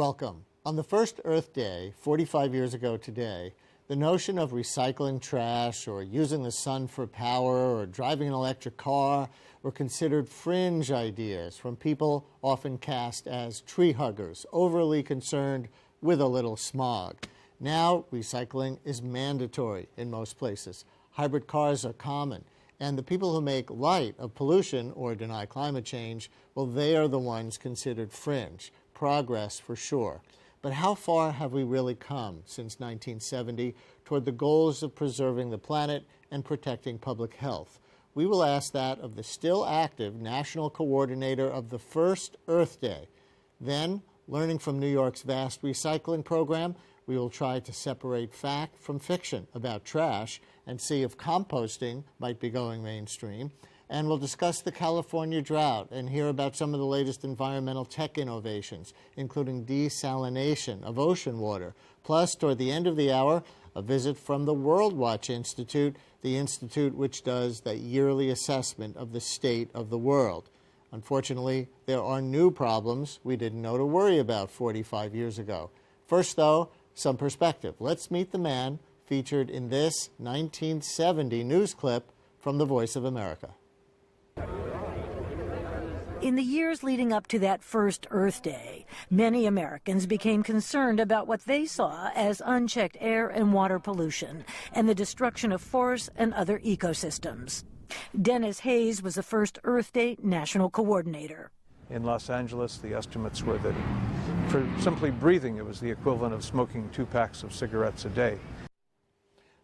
Welcome. On the first Earth Day, 45 years ago today, the notion of recycling trash or using the sun for power or driving an electric car were considered fringe ideas from people often cast as tree huggers, overly concerned with a little smog. Now, recycling is mandatory in most places. Hybrid cars are common. And the people who make light of pollution or deny climate change, well, they are the ones considered fringe. Progress for sure. But how far have we really come since 1970 toward the goals of preserving the planet and protecting public health? We will ask that of the still active national coordinator of the first Earth Day. Then, learning from New York's vast recycling program, we will try to separate fact from fiction about trash and see if composting might be going mainstream. And we'll discuss the California drought and hear about some of the latest environmental tech innovations, including desalination of ocean water. Plus, toward the end of the hour, a visit from the World Watch Institute, the institute which does the yearly assessment of the state of the world. Unfortunately, there are new problems we didn't know to worry about 45 years ago. First, though, some perspective. Let's meet the man featured in this 1970 news clip from The Voice of America. In the years leading up to that first Earth Day, many Americans became concerned about what they saw as unchecked air and water pollution and the destruction of forests and other ecosystems. Dennis Hayes was the first Earth Day national coordinator. In Los Angeles, the estimates were that for simply breathing, it was the equivalent of smoking 2 packs of cigarettes a day.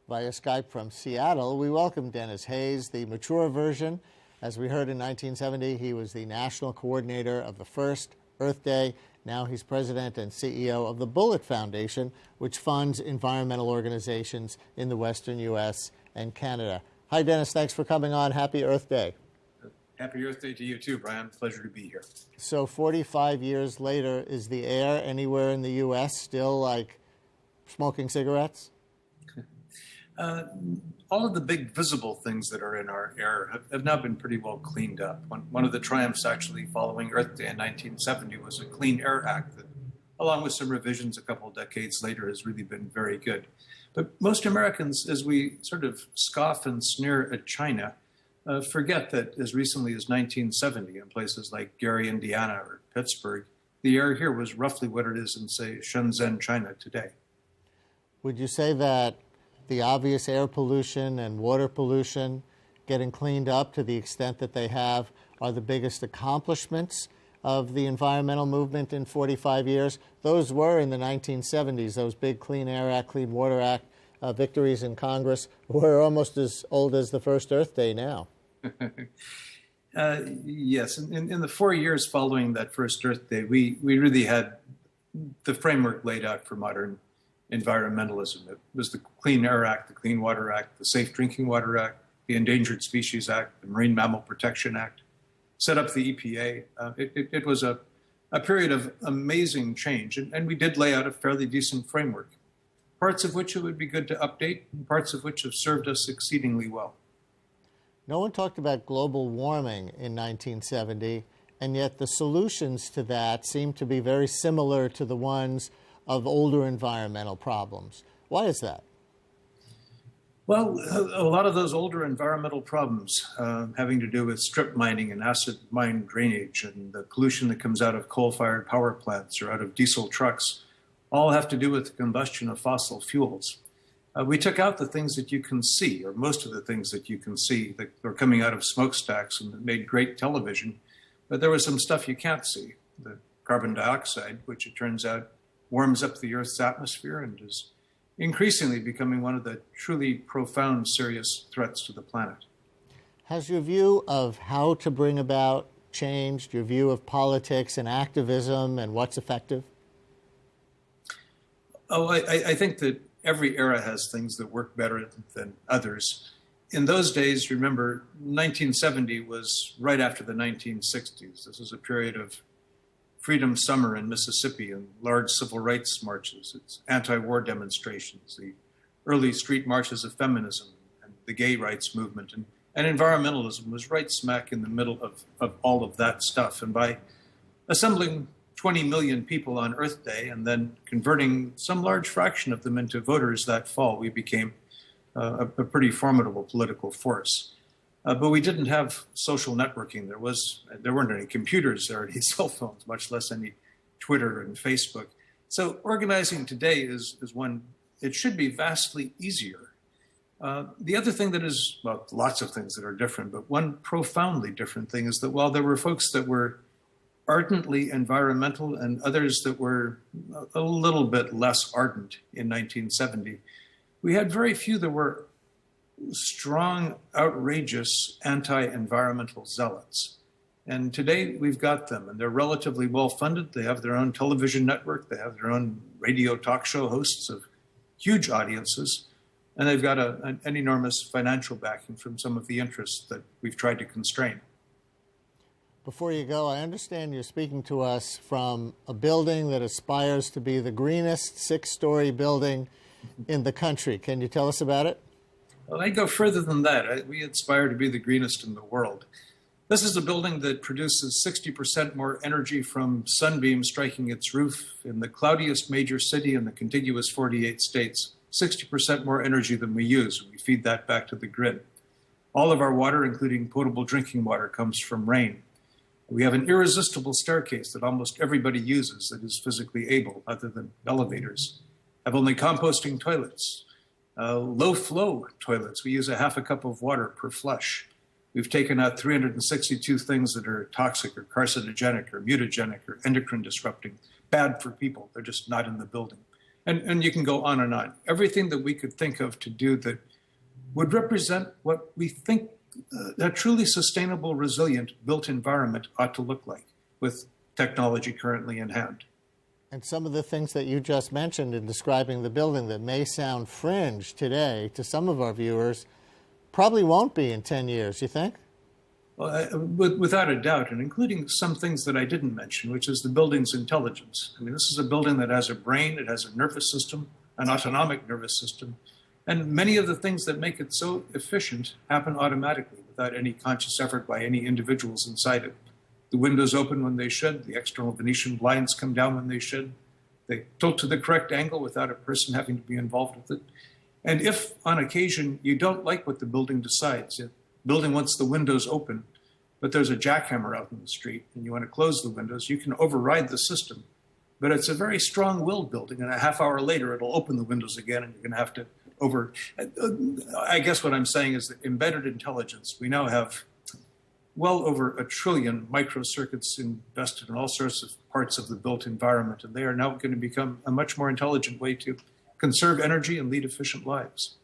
Via Skype from Seattle, we welcome Dennis Hayes, the mature version. As we heard in 1970, he was the national coordinator of the first Earth Day. Now he's president and CEO of the Bullitt Foundation, which funds environmental organizations in the Western U.S. and Canada. Hi, Dennis. Thanks for coming on. Happy Earth Day. Happy Earth Day to you, too, Brian. Pleasure to be here. So 45 years later, is the air anywhere in the U.S. still like smoking cigarettes? All of the big visible things that are in our air have now been pretty well cleaned up. One of the triumphs actually following Earth Day in 1970 was a Clean Air Act that, along with some revisions a couple of decades later, has really been very good. But most Americans, as we sort of scoff and sneer at China, forget that as recently as 1970, in places like Gary, Indiana, or Pittsburgh, the air here was roughly what it is in, say, Shenzhen, China today. Would you say that the obvious air pollution and water pollution getting cleaned up to the extent that they have are the biggest accomplishments of the environmental movement in 45 years? Those were in the 1970s, those big Clean Air Act, Clean Water Act victories in Congress were almost as old as the first Earth Day now. Yes, in the 4 years following that first Earth Day, we really had the framework laid out for modern environmentalism. It was the Clean Air Act, the Clean Water Act, the Safe Drinking Water Act, the Endangered Species Act, the Marine Mammal Protection Act, set up the EPA. It was a period of amazing change, and we did lay out a fairly decent framework, parts of which it would be good to update, and parts of which have served us exceedingly well. No one talked about global warming in 1970, and yet the solutions to that seem to be very similar to the ones of older environmental problems. Why is that? Well, a lot of those older environmental problems having to do with strip mining and acid mine drainage and the pollution that comes out of coal-fired power plants or out of diesel trucks all have to do with the combustion of fossil fuels. We took out the things that you can see, or most of the things that you can see that are coming out of smokestacks and that made great television, but there was some stuff you can't see. The carbon dioxide, which it turns out warms up the Earth's atmosphere and is increasingly becoming one of the truly profound, serious threats to the planet. Has your view of how to bring about changed, your view of politics and activism and what's effective? Oh, I think that every era has things that work better than others. In those days, remember, 1970 was right after the 1960s. This was a period of Freedom Summer in Mississippi and large civil rights marches. It's anti-war demonstrations, the early street marches of feminism and the gay rights movement. And environmentalism was right smack in the middle of all of that stuff. And by assembling 20 million people on Earth Day and then converting some large fraction of them into voters that fall, we became a pretty formidable political force. But we didn't have social networking. There weren't any computers, there weren't any cell phones, much less any Twitter and Facebook. So organizing today is one, it should be vastly easier. The other thing that is, well, lots of things that are different, but one profoundly different thing is that while there were folks that were ardently environmental and others that were a little bit less ardent in 1970, we had very few that were strong, outrageous anti-environmental zealots. And today we've got them, and they're relatively well funded. They have their own television network. They have their own radio talk show hosts of huge audiences. And they've got an enormous financial backing from some of the interests that we've tried to constrain. Before you go, I understand you're speaking to us from a building that aspires to be the greenest 6-story building in the country. Can you tell us about it? Well, I'd go further than that. We aspire to be the greenest in the world. This is a building that produces 60% more energy from sunbeams striking its roof in the cloudiest major city in the contiguous 48 states. 60% more energy than we use. We feed that back to the grid. All of our water, including potable drinking water, comes from rain. We have an irresistible staircase that almost everybody uses that is physically able, other than elevators. Have only composting toilets. Low flow toilets. We use a half a cup of water per flush. We've taken out 362 things that are toxic or carcinogenic or mutagenic or endocrine disrupting, bad for people. They're just not in the building. And you can go on and on. Everything that we could think of to do that would represent what we think a truly sustainable, resilient, built environment ought to look like with technology currently in hand. And some of the things that you just mentioned in describing the building that may sound fringe today to some of our viewers probably won't be in 10 years, you think? Well, without a doubt, and including some things that I didn't mention, which is the building's intelligence. I mean, this is a building that has a brain, it has a nervous system, an autonomic nervous system, and many of the things that make it so efficient happen automatically without any conscious effort by any individuals inside it. The windows open when they should, the external Venetian blinds come down when they should, they tilt to the correct angle without a person having to be involved with it. And if on occasion you don't like what the building decides, the building wants the windows open, but there's a jackhammer out in the street and you want to close the windows, you can override the system. But it's a very strong-willed building, and a half hour later it'll open the windows again and you're going to have to I guess what I'm saying is that embedded intelligence, we now have well over 1 trillion microcircuits invested in all sorts of parts of the built environment, and they are now going to become a much more intelligent way to conserve energy and lead efficient lives.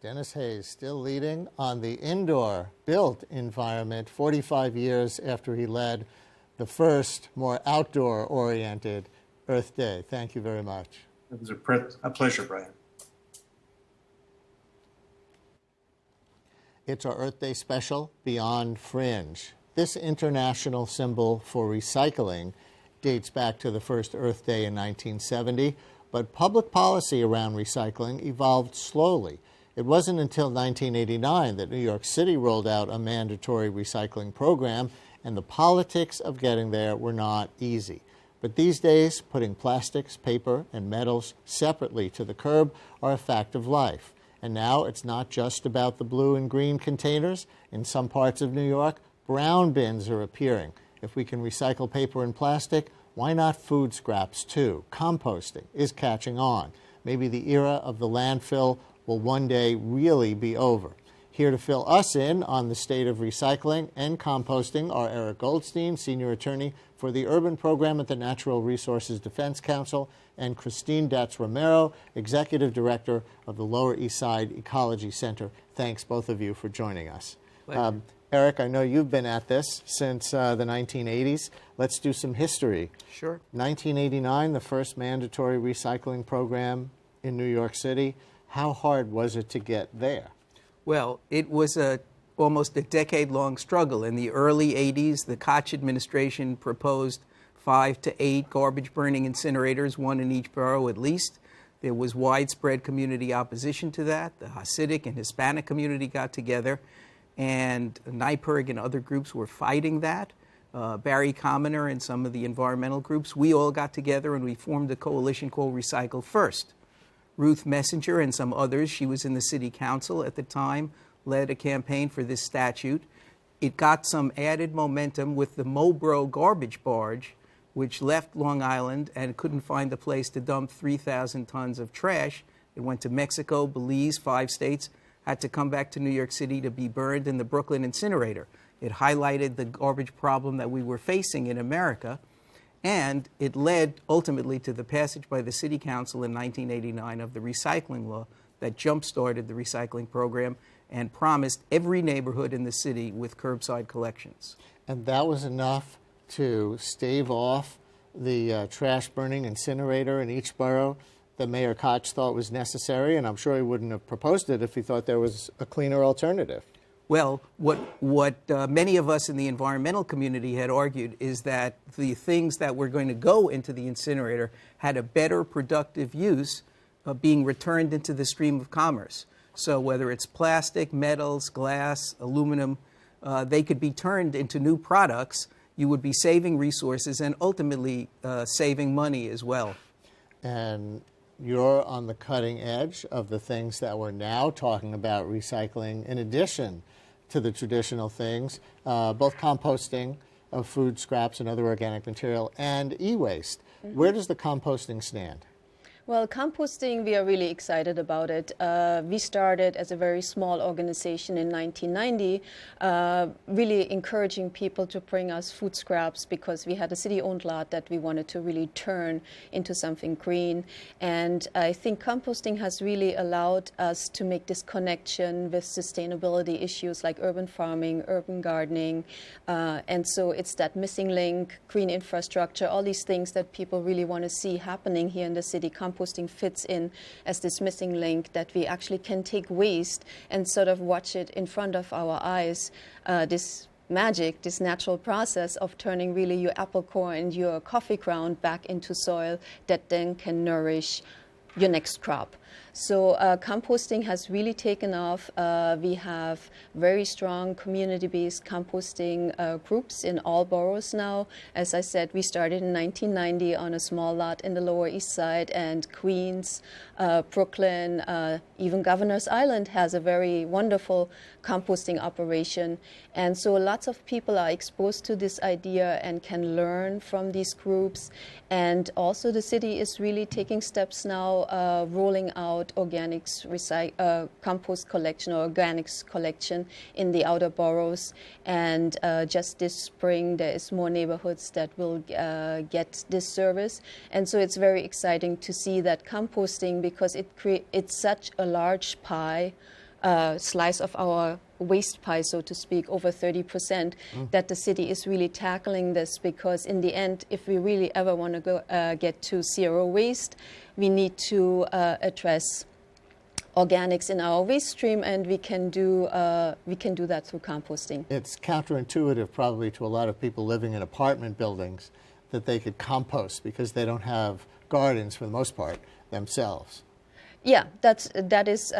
Dennis Hayes still leading on the indoor built environment 45 years after he led the first more outdoor-oriented Earth Day. Thank you very much. It was a pleasure, Brian. It's our Earth Day special, Beyond Fringe. This international symbol for recycling dates back to the first Earth Day in 1970, but public policy around recycling evolved slowly. It wasn't until 1989 that New York City rolled out a mandatory recycling program, and the politics of getting there were not easy. But these days, putting plastics, paper, and metals separately to the curb are a fact of life. And now it's not just about the blue and green containers. In some parts of New York, brown bins are appearing. If we can recycle paper and plastic, why not food scraps too? Composting is catching on. Maybe the era of the landfill will one day really be over. Here to fill us in on the state of recycling and composting are Eric Goldstein, Senior Attorney for the Urban Program at the Natural Resources Defense Council, and Christine Datz-Romero, Executive Director of the Lower East Side Ecology Center. Thanks, both of you, for joining us. Eric, I know you've been at this since the 1980s. Let's do some history. Sure. 1989, the first mandatory recycling program in New York City. How hard was it to get there? Well, it was almost a decade-long struggle. In the early 80s, the Koch administration proposed 5 to 8 garbage-burning incinerators, 1 in each borough at least. There was widespread community opposition to that. The Hasidic and Hispanic community got together, and NYPIRG and other groups were fighting that. Barry Commoner and some of the environmental groups, we all got together and we formed a coalition called Recycle First. Ruth Messenger and some others, she was in the city council at the time, led a campaign for this statute. It got some added momentum with the Mobro garbage barge, which left Long Island and couldn't find a place to dump 3,000 tons of trash. It went to Mexico, Belize, 5 states, had to come back to New York City to be burned in the Brooklyn incinerator. It highlighted the garbage problem that we were facing in America, and it led ultimately to the passage by the City Council in 1989 of the recycling law that jump-started the recycling program and promised every neighborhood in the city with curbside collections. And that was enough to stave off the trash burning incinerator in each borough that Mayor Koch thought was necessary, and I'm sure he wouldn't have proposed it if he thought there was a cleaner alternative. Well, what many of us in the environmental community had argued is that the things that were going to go into the incinerator had a better productive use of being returned into the stream of commerce. So whether it's plastic, metals, glass, aluminum, they could be turned into new products. You would be saving resources and ultimately saving money as well. And you're on the cutting edge of the things that we're now talking about recycling in addition to the traditional things, both composting of food scraps and other organic material and e-waste. Mm-hmm. Where does the composting stand? Well, composting, we are really excited about it. We started as a very small organization in 1990, really encouraging people to bring us food scraps because we had a city-owned lot that we wanted to really turn into something green. And I think composting has really allowed us to make this connection with sustainability issues like urban farming, urban gardening. And so it's that missing link, green infrastructure, all these things that people really want to see happening here in the city. Composting fits in as this missing link that we actually can take waste and sort of watch it in front of our eyes, this magic, this natural process of turning really your apple core and your coffee ground back into soil that then can nourish your next crop. So composting has really taken off. We have very strong community-based composting groups in all boroughs now. As I said, we started in 1990 on a small lot in the Lower East Side, and Queens, Brooklyn, even Governor's Island has a very wonderful composting operation. And so lots of people are exposed to this idea and can learn from these groups. And also the city is really taking steps now, rolling out organics compost collection or organics collection in the outer boroughs. And just this spring, there is more neighborhoods that will get this service. And so it's very exciting to see that composting, because it's such a large pie, slice of our waste pie, so to speak, over 30%, that the city is really tackling this, because in the end, if we really ever want to go get to zero waste, we need to address organics in our waste stream, and we can do that through composting. It's counterintuitive probably to a lot of people living in apartment buildings that they could compost because they don't have gardens for the most part themselves. Yeah, that is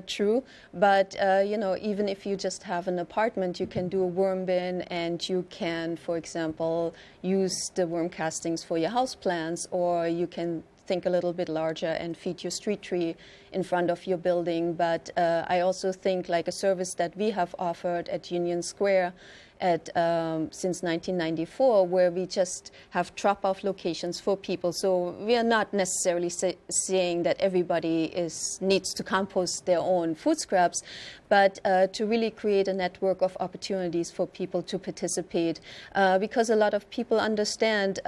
true. But you know, even if you just have an apartment, you can do a worm bin, and you can, for example, use the worm castings for your house plants, or you can think a little bit larger and feed your street tree in front of your building. But I also think like a service that we have offered at Union Square since 1994, where we just have drop-off locations for people. So we are not necessarily saying that everybody needs to compost their own food scraps, but to really create a network of opportunities for people to participate, because a lot of people understand.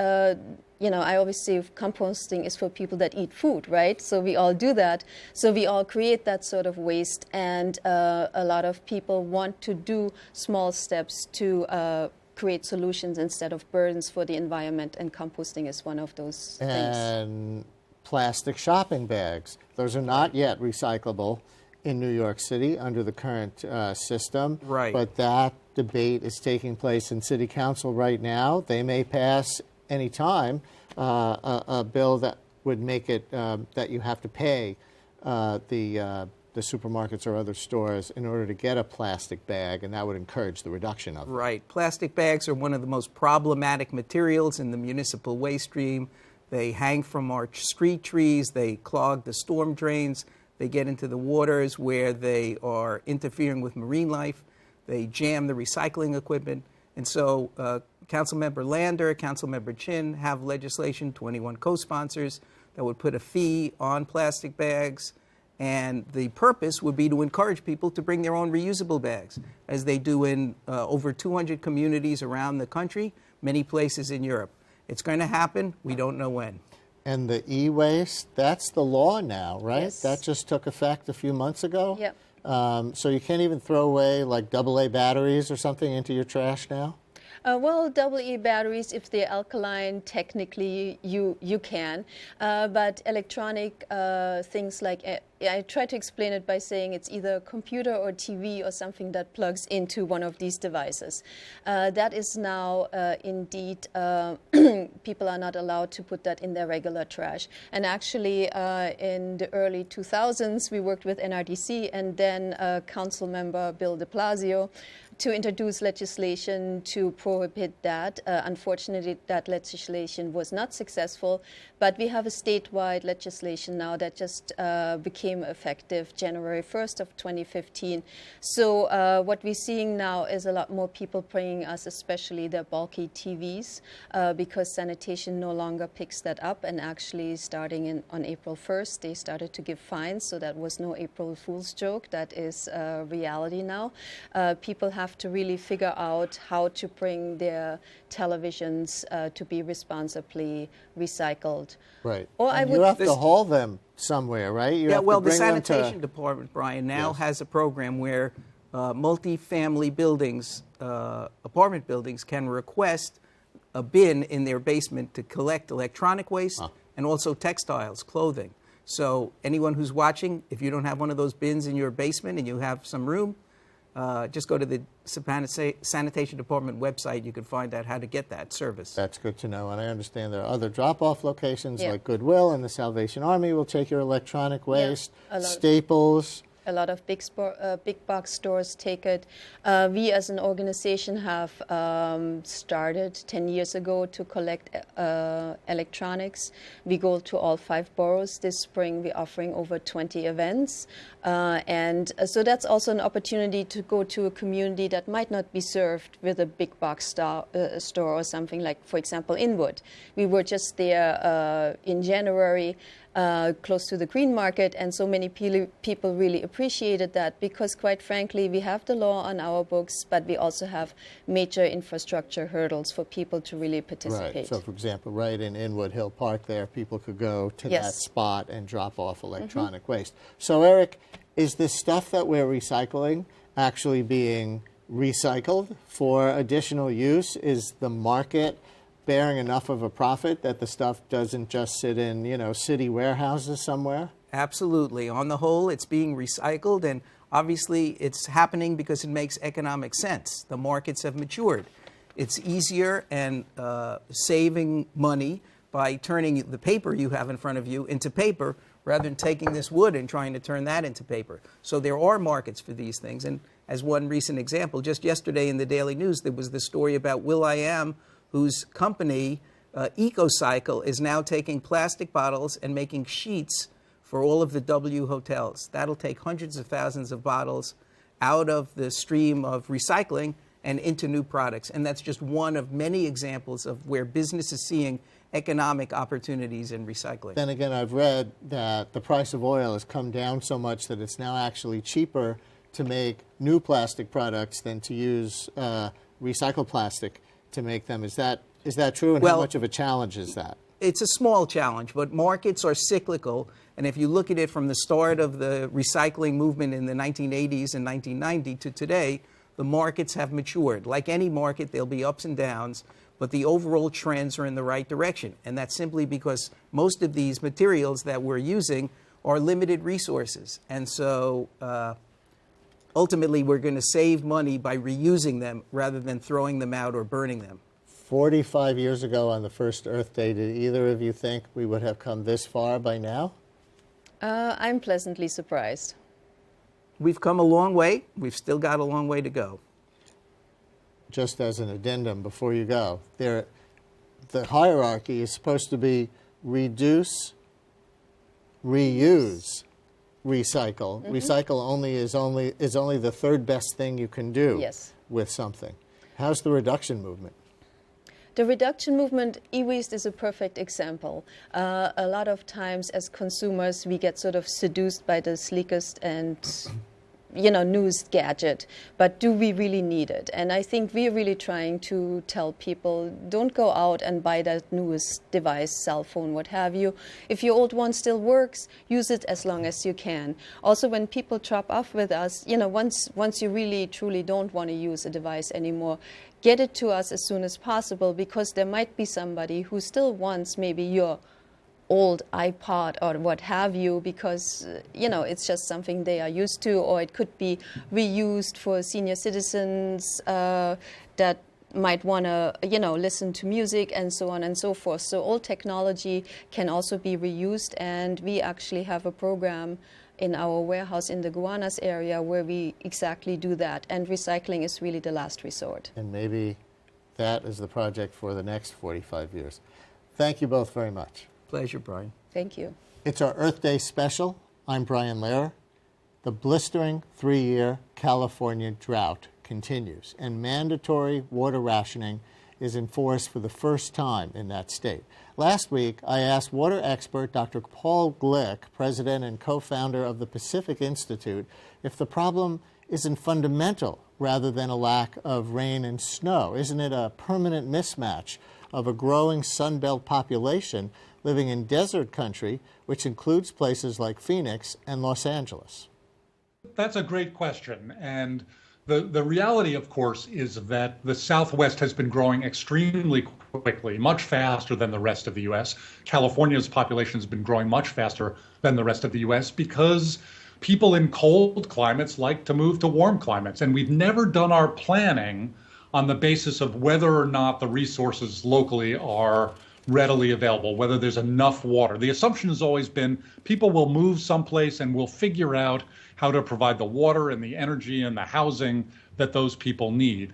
You know, I always say composting is for people that eat food, right? So we all do that. So we all create that sort of waste, and a lot of people want to do small steps to create solutions instead of burdens for the environment, and composting is one of those things. And plastic shopping bags. Those are not yet recyclable in New York City under the current system. Right. But that debate is taking place in City Council right now. They may pass any time a bill that would make it that you have to pay the the supermarkets or other stores in order to get a plastic bag, and that would encourage the reduction of it. Right. Plastic bags are one of the most problematic materials in the municipal waste stream. They hang from our street trees, they clog the storm drains, they get into the waters where they are interfering with marine life, they jam the recycling equipment. And so Councilmember Lander, Councilmember Chin have legislation, 21 co-sponsors, that would put a fee on plastic bags. And the purpose would be to encourage people to bring their own reusable bags, as they do in over 200 communities around the country, many places in Europe. It's going to happen. We don't know when. And the e-waste, that's the law now, right? Yes. That just took effect a few months ago? Yep. So you can't even throw away like AA batteries or something into your trash now? Well, AA batteries, if they're alkaline, technically you can. But electronic things like, I try to explain it by saying it's either a computer or TV or something that plugs into one of these devices. That is now indeed, people are not allowed to put that in their regular trash. And actually, in the early 2000s, we worked with NRDC and then Council Member Bill de Blasio to introduce legislation to prohibit that. Unfortunately, that legislation was not successful, but we have a statewide legislation now that just became effective January 1st of 2015. So what we're seeing now is a lot more people bringing us, especially their bulky TVs, because sanitation no longer picks that up, and actually starting on April 1st, they started to give fines, so that was no April Fool's joke. That is reality now. People have to really figure out how to bring their televisions to be responsibly recycled. Right. Or and you have to haul them somewhere, right? You have well, to bring the them sanitation department, Brian, now Yes. has a program where multi-family buildings, apartment buildings, can request a bin in their basement to collect electronic waste and also textiles, clothing. So anyone who's watching, if you don't have one of those bins in your basement and you have some room, just go to the sanitation department website. You can find out how to get that service. That's good to know. And I understand there are other drop-off locations like Goodwill and the Salvation Army will take your electronic waste, Staples. A lot of big box stores take it. We as an organization have started 10 years ago to collect electronics. We go to all 5 boroughs. This spring we're offering over 20 events. And so that's also an opportunity to go to a community that might not be served with a big box store or something like, for example, Inwood. We were just there in January, close to the Green Market, and so many people really appreciated that because, quite frankly, we have the law on our books, but we also have major infrastructure hurdles for people to really participate. Right. So, for example, right in Inwood Hill Park there, people could go to that spot and drop off electronic waste. So, Eric, is this stuff that we're recycling actually being recycled for additional use? Is the market bearing enough of a profit that the stuff doesn't just sit in, you know, city warehouses somewhere? Absolutely. On the whole, it's being recycled, and obviously it's happening because it makes economic sense. The markets have matured. It's easier and saving money by turning the paper you have in front of you into paper rather than taking this wood and trying to turn that into paper. So there are markets for these things. And as one recent example, just yesterday in the Daily News, there was the story about Will.i.am, whose company, EcoCycle, is now taking plastic bottles and making sheets for all of the W hotels. That'll take hundreds of thousands of bottles out of the stream of recycling and into new products. And that's just one of many examples of where business is seeing economic opportunities in recycling. Then again, I've read that the price of oil has come down so much that it's now actually cheaper to make new plastic products than to use recycled plastic to make them. Is that true, and how much of a challenge is that? It's a small challenge, but markets are cyclical, and if you look at it from the start of the recycling movement in the 1980s and 1990 to today, the markets have matured. Like any market, there'll be ups and downs, but the overall trends are in the right direction, and that's simply because most of these materials that we're using are limited resources, and so ultimately we're going to save money by reusing them rather than throwing them out or burning them. 45 years ago on the first Earth Day, did either of you think we would have come this far by now? I'm pleasantly surprised. We've come a long way. We've still got a long way to go. Just as an addendum before you go, the hierarchy is supposed to be reduce, reuse, recycle. Recycle is only the third best thing you can do with something. How's the reduction movement? The reduction movement, e-waste is a perfect example. A lot of times as consumers, we get sort of seduced by the sleekest and newest gadget, but do we really need it? And I think we're really trying to tell people, don't go out and buy that newest device, cell phone, what have you. If your old one still works, use it as long as you can. Also, when people drop off with us, once you really truly don't want to use a device anymore, get it to us as soon as possible, because there might be somebody who still wants maybe your old iPod or what have you, because it's just something they are used to, or it could be reused for senior citizens that might want to listen to music and so on and so forth. So old technology can also be reused, and we actually have a program in our warehouse in the Gowanus area where we exactly do that, and recycling is really the last resort. And maybe that is the project for the next 45 years. Thank you both very much. Pleasure, Brian. Thank you. It's our Earth Day special. I'm Brian Lehrer. The blistering 3-year California drought continues, and mandatory water rationing is enforced for the first time in that state. Last week, I asked water expert Dr. Paul Gleick, president and co-founder of the Pacific Institute, if the problem isn't fundamental rather than a lack of rain and snow. Isn't it a permanent mismatch of a growing Sunbelt population living in desert country, which includes places like Phoenix and Los Angeles? That's a great question. And the reality, of course, is that the Southwest has been growing extremely quickly, much faster than the rest of the U.S. California's population has been growing much faster than the rest of the U.S. because people in cold climates like to move to warm climates. And we've never done our planning on the basis of whether or not the resources locally are readily available, whether there's enough water. The assumption has always been people will move someplace and we'll figure out how to provide the water and the energy and the housing that those people need.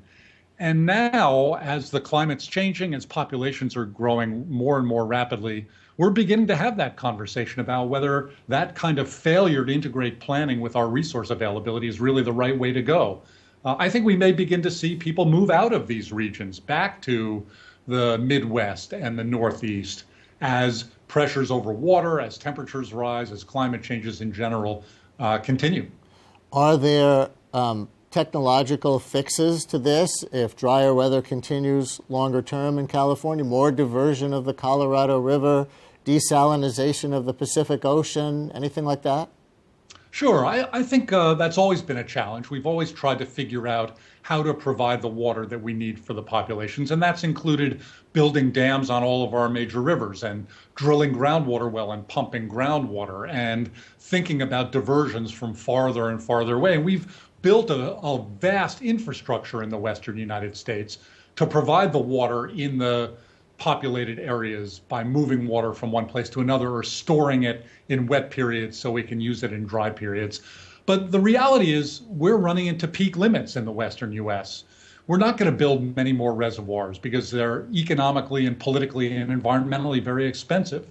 And now, as the climate's changing, as populations are growing more and more rapidly, we're beginning to have that conversation about whether that kind of failure to integrate planning with our resource availability is really the right way to go. I think we may begin to see people move out of these regions back to the Midwest and the Northeast as pressures over water, as temperatures rise, as climate changes in general continue. Are there technological fixes to this if drier weather continues longer term in California? More diversion of the Colorado River, desalinization of the Pacific Ocean, anything like that? Sure. I think that's always been a challenge. We've always tried to figure out how to provide the water that we need for the populations, and that's included building dams on all of our major rivers and drilling groundwater well and pumping groundwater and thinking about diversions from farther and farther away. And we've built a vast infrastructure in the western United States to provide the water in the populated areas by moving water from one place to another or storing it in wet periods so we can use it in dry periods. But the reality is we're running into peak limits in the western U.S. We're not going to build many more reservoirs because they're economically and politically and environmentally very expensive.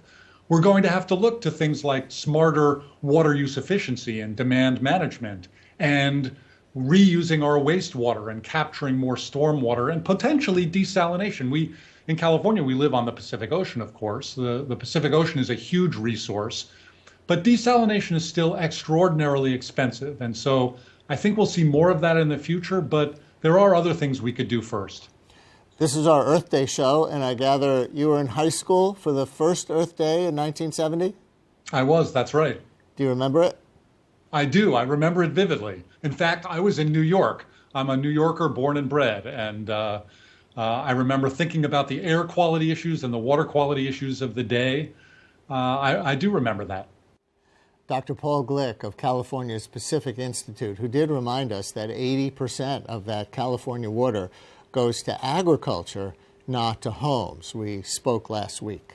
We're going to have to look to things like smarter water use efficiency and demand management and reusing our wastewater and capturing more stormwater and potentially desalination. In California, we live on the Pacific Ocean, of course. The Pacific Ocean is a huge resource, but desalination is still extraordinarily expensive. And so I think we'll see more of that in the future, but there are other things we could do first. This is our Earth Day show, and I gather you were in high school for the first Earth Day in 1970? I was, that's right. Do you remember it? I do. I remember it vividly. In fact, I was in New York. I'm a New Yorker born and bred, and I remember thinking about the air quality issues and the water quality issues of the day. I do remember that. Dr. Paul Gleick of California's Pacific Institute, who did remind us that 80% of that California water goes to agriculture, not to homes. We spoke last week.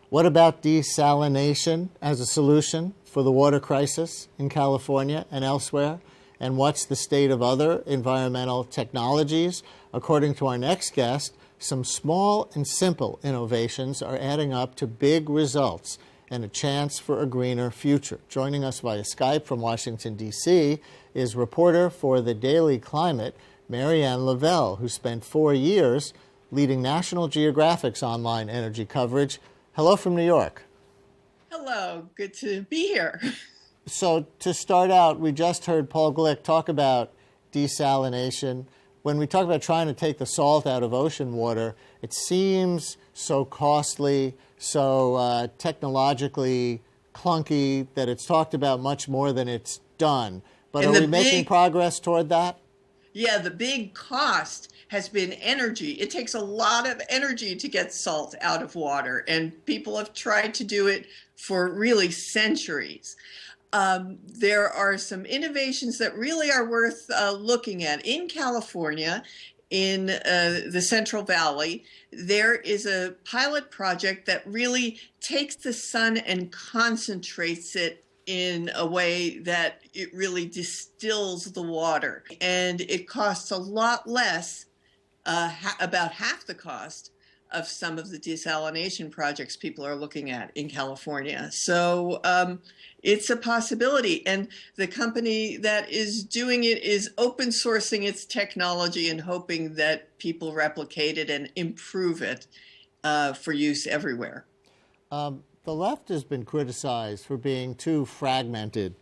What about desalination as a solution for the water crisis in California and elsewhere? And what's the state of other environmental technologies? According to our next guest, some small and simple innovations are adding up to big results and a chance for a greener future. Joining us via Skype from Washington, D.C. is reporter for the Daily Climate, Marianne Lavelle, who spent 4 years leading National Geographic's online energy coverage. Hello from New York. Hello, good to be here. So to start out, we just heard Paul Gleick talk about desalination. When we talk about trying to take the salt out of ocean water, it seems so costly, so technologically clunky that it's talked about much more than it's done. But are we making progress toward that? Yeah, the big cost has been energy. It takes a lot of energy to get salt out of water, and people have tried to do it for really centuries. There are some innovations that really are worth looking at. In California, in the Central Valley, there is a pilot project that really takes the sun and concentrates it in a way that it really distills the water. And it costs a lot less, about half the cost of some of the desalination projects people are looking at in California. So it's a possibility. And the company that is doing it is open sourcing its technology and hoping that people replicate it and improve it for use everywhere. The left has been criticized for being too fragmented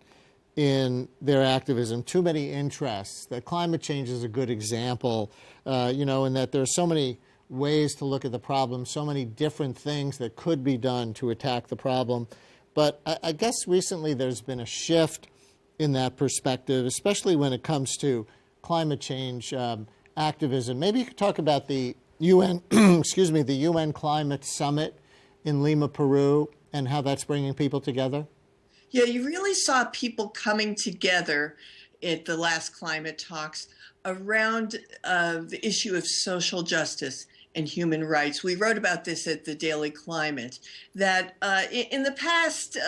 in their activism, too many interests. That climate change is a good example, in that there are so many ways to look at the problem, so many different things that could be done to attack the problem. But I guess recently there's been a shift in that perspective, especially when it comes to climate change activism. Maybe you could talk about the UN, the UN Climate Summit in Lima, Peru, and how that's bringing people together. Yeah, you really saw people coming together at the last climate talks around the issue of social justice and human rights. We wrote about this at the Daily Climate, that in the past,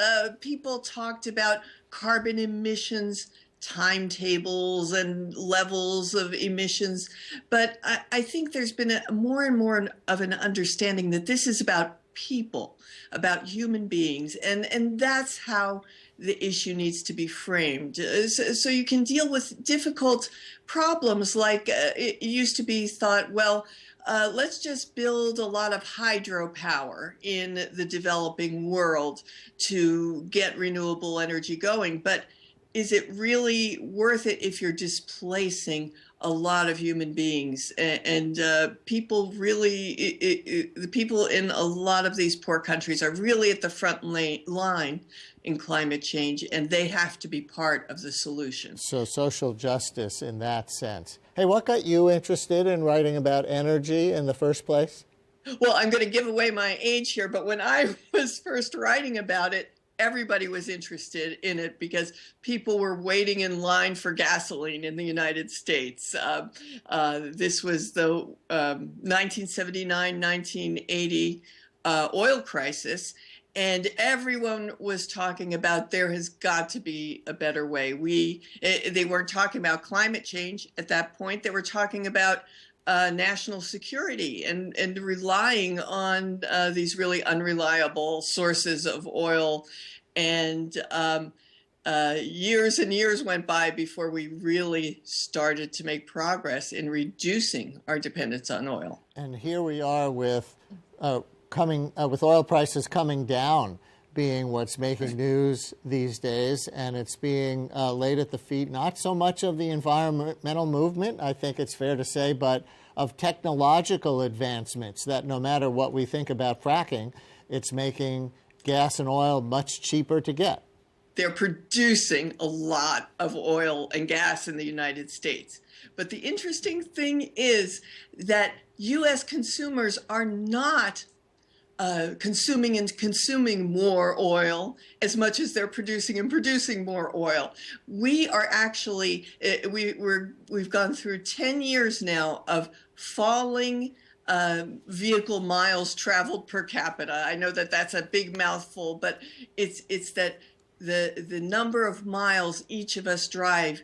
people talked about carbon emissions, timetables, and levels of emissions. But I think there's been more and more of an understanding that this is about people, about human beings. And that's how the issue needs to be framed. So you can deal with difficult problems like it used to be thought, well, let's just build a lot of hydropower in the developing world to get renewable energy going. But is it really worth it if you're displacing a lot of human beings? And people really, the people in a lot of these poor countries are really at the front line in climate change, and they have to be part of the solution. So social justice in that sense. Hey, what got you interested in writing about energy in the first place? Well, I'm going to give away my age here, but when I was first writing about it, everybody was interested in it because people were waiting in line for gasoline in the United States. This was the 1979-1980 oil crisis. And everyone was talking about there has got to be a better way. They weren't talking about climate change at that point. They were talking about national security and relying on these really unreliable sources of oil. And years and years went by before we really started to make progress in reducing our dependence on oil. And here we are with with oil prices coming down being what's making news these days, and it's being laid at the feet not so much of the environmental movement, I think it's fair to say, but of technological advancements that no matter what we think about fracking, it's making gas and oil much cheaper to get. They're producing a lot of oil and gas in the United States. But the interesting thing is that U.S. consumers are not consuming more oil as much as they're producing more oil. We are actually, we've gone through 10 years now of falling vehicle miles traveled per capita. I know that that's a big mouthful, but it's that the number of miles each of us drive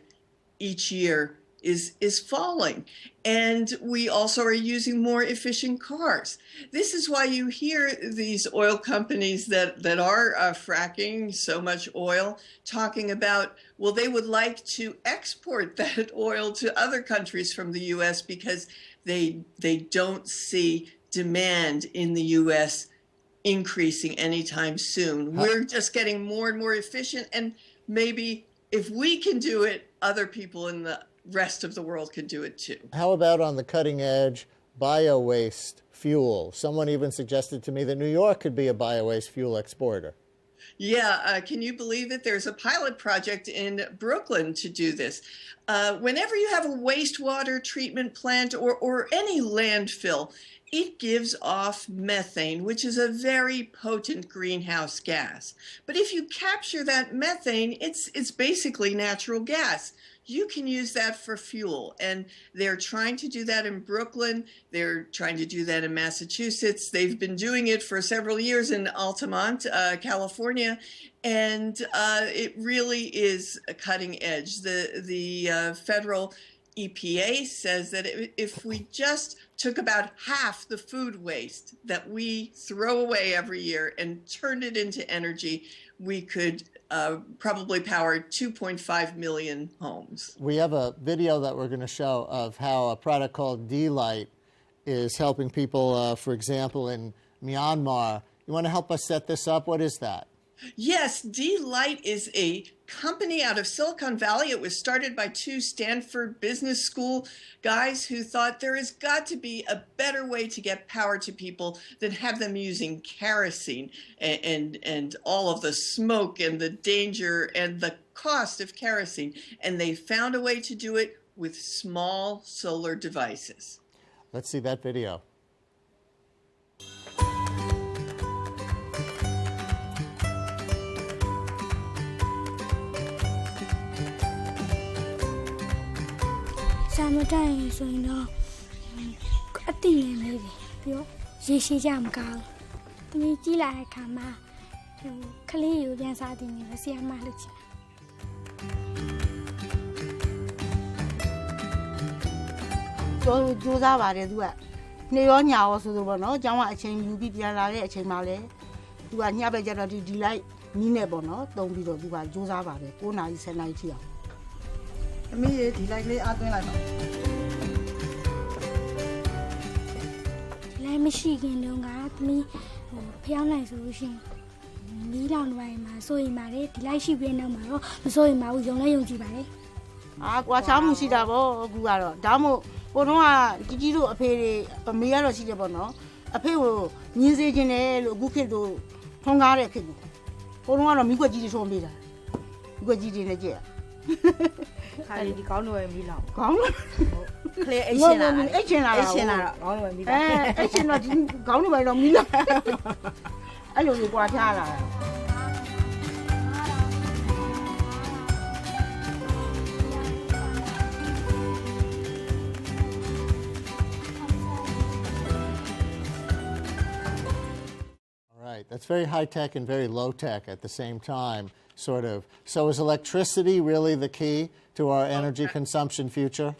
each year is falling. And we also are using more efficient cars. This is why you hear these oil companies that are fracking so much oil talking about, well, they would like to export that oil to other countries from the U.S. because they don't see demand in the U.S. increasing anytime soon. We're just getting more and more efficient, and maybe if we can do it, other people in the rest of the world can do it too. How about on the cutting edge, bio-waste fuel? Someone even suggested to me that New York could be a bio-waste fuel exporter. Yeah, can you believe it? There's a pilot project in Brooklyn to do this. Whenever you have a wastewater treatment plant or any landfill, it gives off methane, which is a very potent greenhouse gas. But if you capture that methane, it's basically natural gas. You can use that for fuel. And they're trying to do that in Brooklyn. They're trying to do that in Massachusetts. They've been doing it for several years in Altamont, California. And it really is a cutting edge. The federal EPA says that if we just took about half the food waste that we throw away every year and turned it into energy, we could probably power 2.5 million homes. We have a video that we're going to show of how a product called Gleick is helping people, for example, in Myanmar. You want to help us set this up? What is that? Yes, Gleick is a company out of Silicon Valley. It was started by two Stanford Business School guys who thought there has got to be a better way to get power to people than have them using kerosene and all of the smoke and the danger and the cost of kerosene. And they found a way to do it with small solar devices. Let's see that video. Summertime, so you know, I think maybe you see jam cow. Me Gleick come out. Kali you can start in the same mileage. So those are what they do. Near now, so the one, no, Jama chain you beat your lady, a chain male. You are never get a delight. Nina Bono, don't be the one, Joseph. Oh, now it's an idea. Me, like they are like Michigan, don't got me. Piano solution. Me down by my so in my like she been no more. So in my young Jibay. What I'm see that Guaro, Damo, Bonoa, Gigido, a pay a mere Cijabono, a pay music in a Bukedo, Tongare Pigu. Bonoa, Migo Gigi on me. Go Gigi in a jail. Hari di kau nuai bilang. Kau? Clear Asian lah. Asian lah. Kau nuai bilang. Asian lah, kau nuai dong bilang. Ayo ni buat lah. All right, that's very high tech and very low tech at the same time. Sort of. So is electricity really the key to our energy consumption future?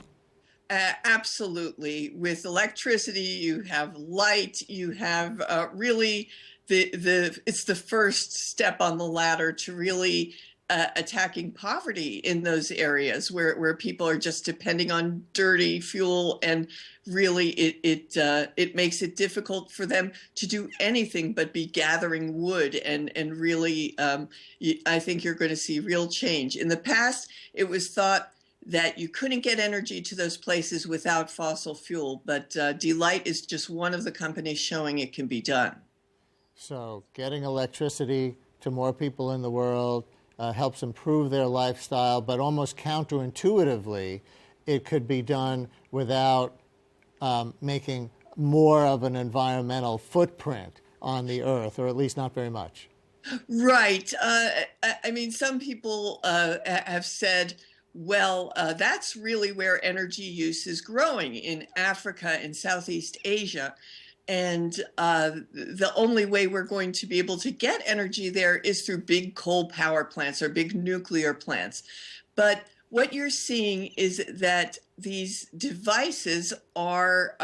Absolutely. With electricity, you have light, you have really it's the first step on the ladder to really attacking poverty in those areas where people are just depending on dirty fuel, and really it makes it difficult for them to do anything but be gathering wood, and really I think you're going to see real change. In the past, it was thought that you couldn't get energy to those places without fossil fuel, but Gleick is just one of the companies showing it can be done. So getting electricity to more people in the world helps improve their lifestyle, but almost counterintuitively, it could be done without making more of an environmental footprint on the earth, or at least not very much. Right. I mean, some people have said, Well, that's really where energy use is growing in Africa and Southeast Asia. And the only way we're going to be able to get energy there is through big coal power plants or big nuclear plants. But what you're seeing is that these devices are,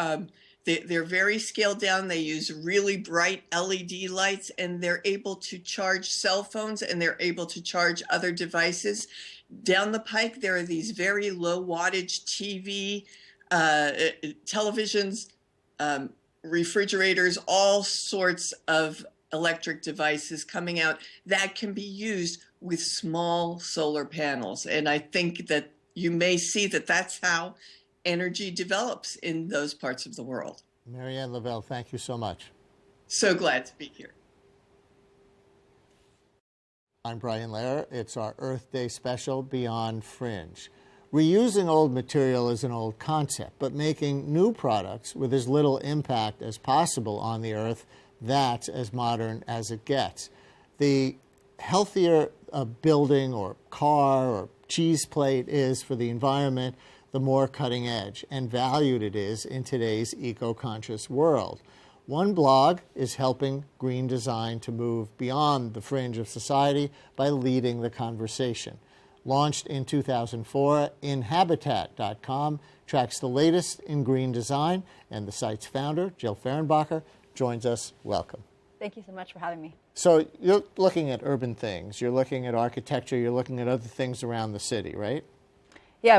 they're very scaled down. They use really bright LED lights, and they're able to charge cell phones, and they're able to charge other devices. Down the pike, there are these very low wattage televisions, refrigerators, all sorts of electric devices coming out that can be used with small solar panels. And I think that you may see that that's how energy develops in those parts of the world. Marianne Lavelle, thank you so much. So glad to be here. I'm Brian Lehrer. It's our Earth Day special, Beyond Fringe. Reusing old material is an old concept, but making new products with as little impact as possible on the Earth, that's as modern as it gets. The healthier a building or car or cheese plate is for the environment, the more cutting edge and valued it is in today's eco-conscious world. One blog is helping green design to move beyond the fringe of society by leading the conversation. Launched in 2004, Inhabitat.com tracks the latest in green design, and the site's founder, Jill Fehrenbacher, joins us. Welcome. Thank you so much for having me. So you're looking at urban things, you're looking at architecture, you're looking at other things around the city, right? Yeah,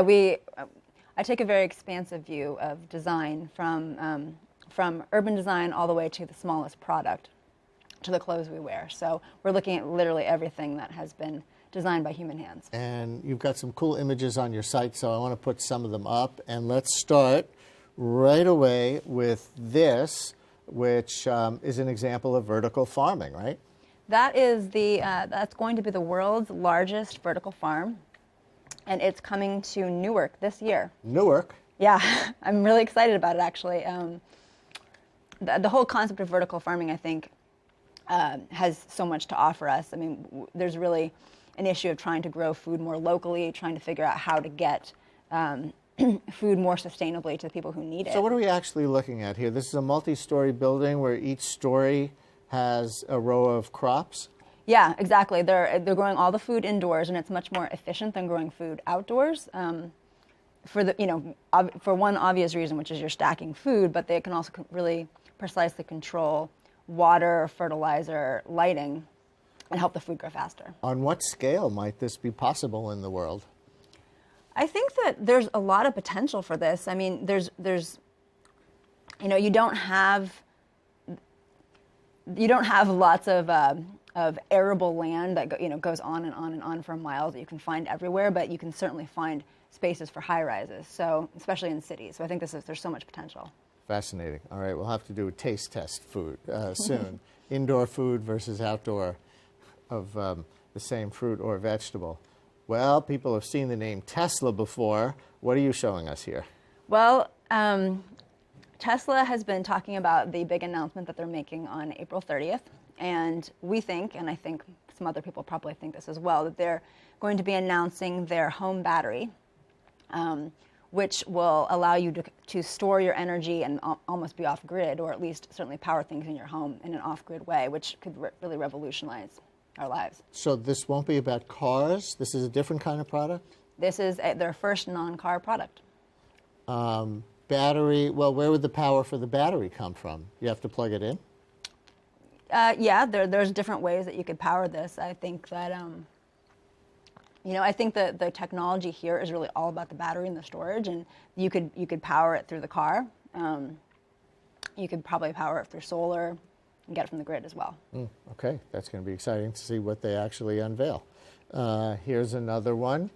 I take a very expansive view of design from urban design all the way to the smallest product, to the clothes we wear. So we're looking at literally everything that has been designed by human hands. And you've got some cool images on your site, so I want to put some of them up. And let's start right away with this, which is an example of vertical farming, right? That is that's going to be the world's largest vertical farm, and it's coming to Newark this year. Newark? Yeah, I'm really excited about it, actually. The whole concept of vertical farming, I think, has so much to offer us. I mean, there's really an issue of trying to grow food more locally, trying to figure out how to get food more sustainably to the people who need it. So what are we actually looking at here? This is a multi-story building where each story has a row of crops? Yeah, exactly. They're growing all the food indoors, and it's much more efficient than growing food outdoors. For one obvious reason, which is you're stacking food, but they can also really precisely control water, fertilizer, lighting, and help the food grow faster. On what scale might this be possible in the world? I think that there's a lot of potential for this. I mean, there's you don't have lots of arable land that goes on and on and on for miles that you can find everywhere, but you can certainly find spaces for high rises. So especially in cities. So I think there's so much potential. Fascinating. All right, we'll have to do a taste test food soon. Indoor food versus outdoor of the same fruit or vegetable. Well, people have seen the name Tesla before. What are you showing us here? Well, Tesla has been talking about the big announcement that they're making on April 30th. And we think, and I think some other people probably think this as well, that they're going to be announcing their home battery, which will allow you to store your energy and almost be off-grid, or at least certainly power things in your home in an off-grid way, which could really revolutionize our lives. So this won't be about cars? This is a different kind of product? This is their first non-car product. Battery, well, where would the power for the battery come from? You have to plug it in? Yeah, there's different ways that you could power this. I think that, I think that the technology here is really all about the battery and the storage, and you could power it through the car. You could probably power it through solar and get it from the grid as well. Okay, that's going to be exciting to see what they actually unveil. Here's another one.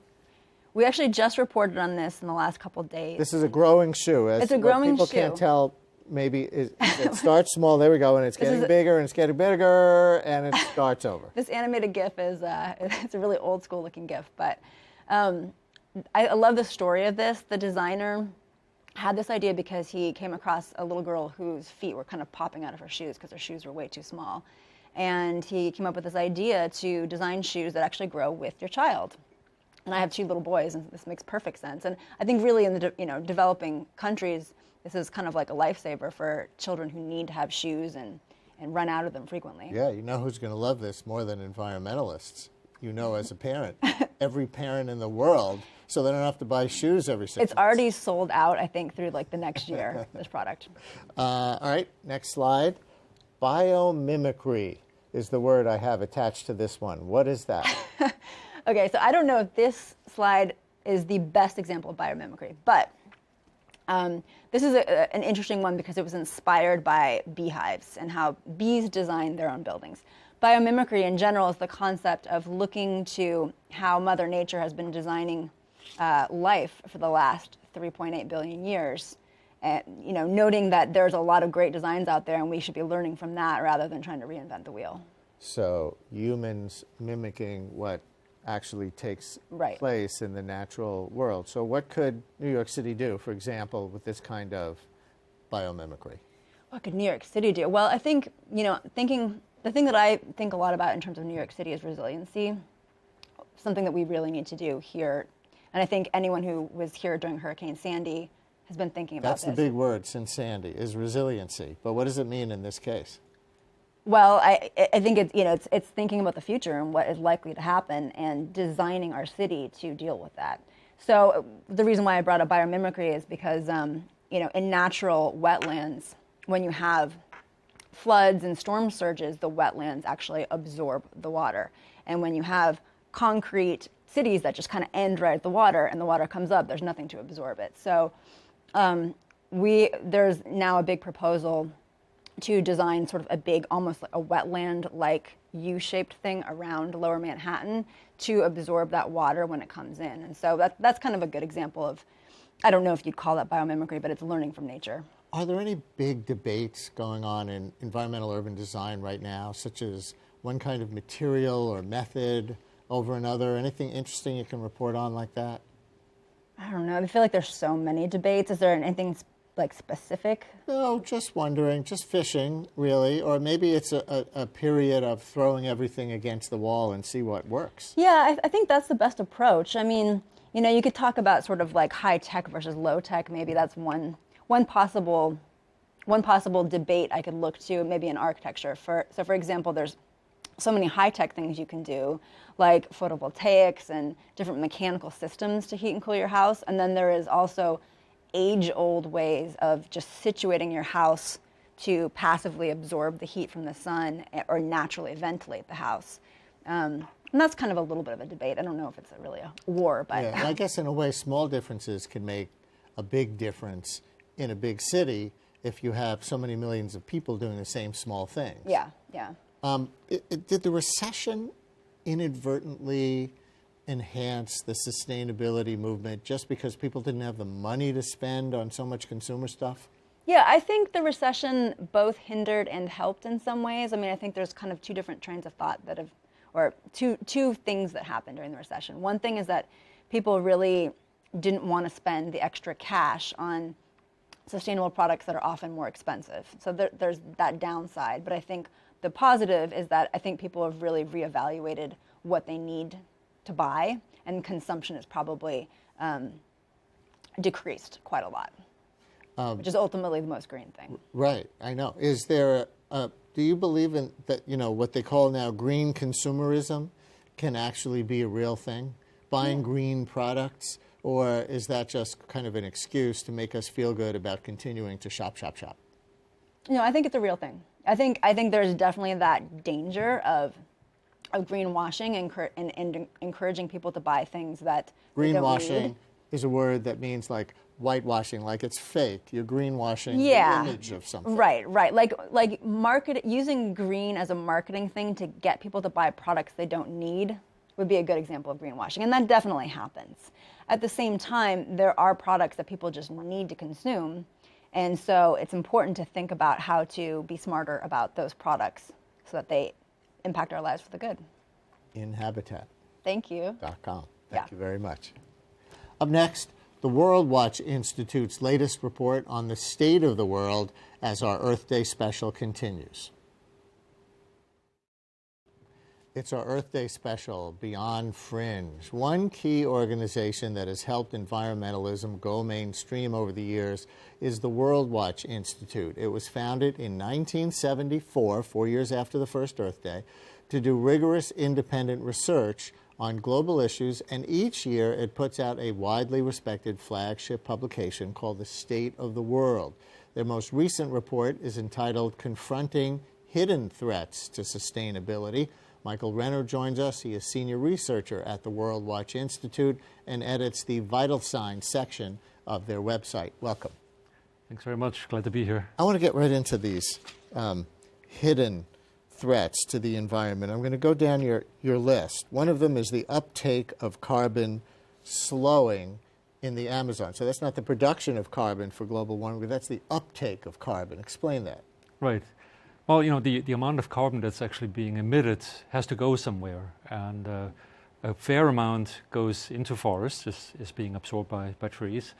We actually just reported on this in the last couple of days. This is a growing shoe. It's a growing people shoe. People can't tell. Maybe it starts small, there we go, and it's getting bigger, and it's getting bigger, and it starts over. This animated GIF is it's a really old school looking GIF, but I love the story of this. The designer had this idea because he came across a little girl whose feet were kind of popping out of her shoes because her shoes were way too small. And he came up with this idea to design shoes that actually grow with your child. And I have 2 little boys, and this makes perfect sense. And I think really in the developing countries, this is kind of like a lifesaver for children who need to have shoes and run out of them frequently. Yeah, you know who's going to love this more than environmentalists? You know, as a parent. Every parent in the world, so they don't have to buy shoes every 6 months. It's already sold out, I think, through like the next year, this product. All right, next slide. Biomimicry is the word I have attached to this one. What is that? Okay, so I don't know if this slide is the best example of biomimicry, but this is an interesting one because it was inspired by beehives and how bees design their own buildings. Biomimicry in general is the concept of looking to how Mother Nature has been designing life for the last 3.8 billion years. And, noting that there's a lot of great designs out there and we should be learning from that rather than trying to reinvent the wheel. So humans mimicking what actually takes place in the natural world. So what could New York City do, for example, with this kind of biomimicry? What could New York City do? Well, I think, the thing that I think a lot about in terms of New York City is resiliency, something that we really need to do here. And I think anyone who was here during Hurricane Sandy has been thinking about this. That's the big word since Sandy, is resiliency. But what does it mean in this case? Well, I think it's thinking about the future and what is likely to happen and designing our city to deal with that. So the reason why I brought up biomimicry is because, in natural wetlands, when you have floods and storm surges, the wetlands actually absorb the water. And when you have concrete cities that just kind of end right at the water and the water comes up, there's nothing to absorb it. So there's now a big proposal to design sort of a big, almost like a wetland-like U-shaped thing around Lower Manhattan to absorb that water when it comes in. And so that's kind of a good example of, I don't know if you'd call that biomimicry, but it's learning from nature. Are there any big debates going on in environmental urban design right now, such as one kind of material or method over another? Anything interesting you can report on like that? I don't know. I feel like there's so many debates. Is there anything like specific? No, just wondering, just fishing, really. Or maybe it's a period of throwing everything against the wall and see what works. Yeah, I think that's the best approach. I mean, you could talk about sort of like high tech versus low tech. Maybe that's one possible debate I could look to, maybe in architecture. So for example, there's so many high tech things you can do, like photovoltaics and different mechanical systems to heat and cool your house. And then there is also age-old ways of just situating your house to passively absorb the heat from the sun or naturally ventilate the house. And that's kind of a little bit of a debate. I don't know if it's really a war, but... Yeah, I guess in a way, small differences can make a big difference in a big city if you have so many millions of people doing the same small things. Yeah. Did the recession inadvertently enhance the sustainability movement just because people didn't have the money to spend on so much consumer stuff? Yeah, I think the recession both hindered and helped in some ways. I mean, I think there's kind of two different trains of thought that have, or two things that happened during the recession. One thing is that people really didn't want to spend the extra cash on sustainable products that are often more expensive. So there's that downside. But I think the positive is that I think people have really reevaluated what they need to buy, and consumption is probably decreased quite a lot, which is ultimately the most green thing. Right, I know. Is there do you believe in that, what they call now green consumerism can actually be a real thing? Buying green products? Or is that just kind of an excuse to make us feel good about continuing to shop? No, I think it's a real thing. I think there's definitely that danger of greenwashing and encouraging people to buy things that they don't need. Is a word that means like whitewashing, like it's fake. You're greenwashing the image of something. Right. Like using green as a marketing thing to get people to buy products they don't need would be a good example of greenwashing, and that definitely happens. At the same time, there are products that people just need to consume, and so it's important to think about how to be smarter about those products so that they impact our lives for the good. Inhabitat. Thank you. .com. Thank you very much. Up next, the World Watch Institute's latest report on the state of the world as our Earth Day special continues. It's our Earth Day special, Beyond Fringe. One key organization that has helped environmentalism go mainstream over the years is the World Watch Institute. It was founded in 1974, 4 years after the first Earth Day, to do rigorous independent research on global issues, and each year it puts out a widely respected flagship publication called The State of the World. Their most recent report is entitled Confronting Hidden Threats to Sustainability. Michael Renner joins us. He is senior researcher at the World Watch Institute and edits the Vital Signs section of their website. Welcome. Thanks very much. Glad to be here. I want to get right into these hidden threats to the environment. I'm going to go down your list. One of them is the uptake of carbon slowing in the Amazon. So that's not the production of carbon for global warming, but that's the uptake of carbon. Explain that. Right. Well, you know, the amount of carbon that's actually being emitted has to go somewhere, and a fair amount goes into forests, is being absorbed by trees.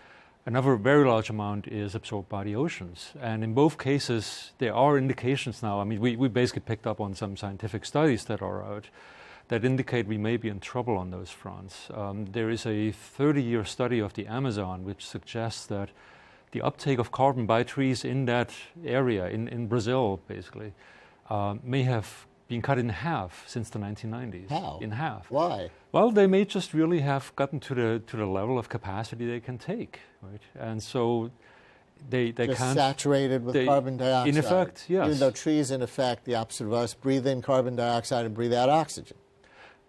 Another very large amount is absorbed by the oceans. And in both cases, there are indications now. I mean, we basically picked up on some scientific studies that are out that indicate we may be in trouble on those fronts. There is a 30-year study of the Amazon which suggests that the uptake of carbon by trees in that area, in Brazil basically, may have been cut in half since the 1990s. How? In half. Why? Well, they may just really have gotten to the level of capacity they can take, right? And so they just can't... saturated with carbon dioxide. In effect, yes. Even though trees, in effect, the opposite of us, breathe in carbon dioxide and breathe out oxygen.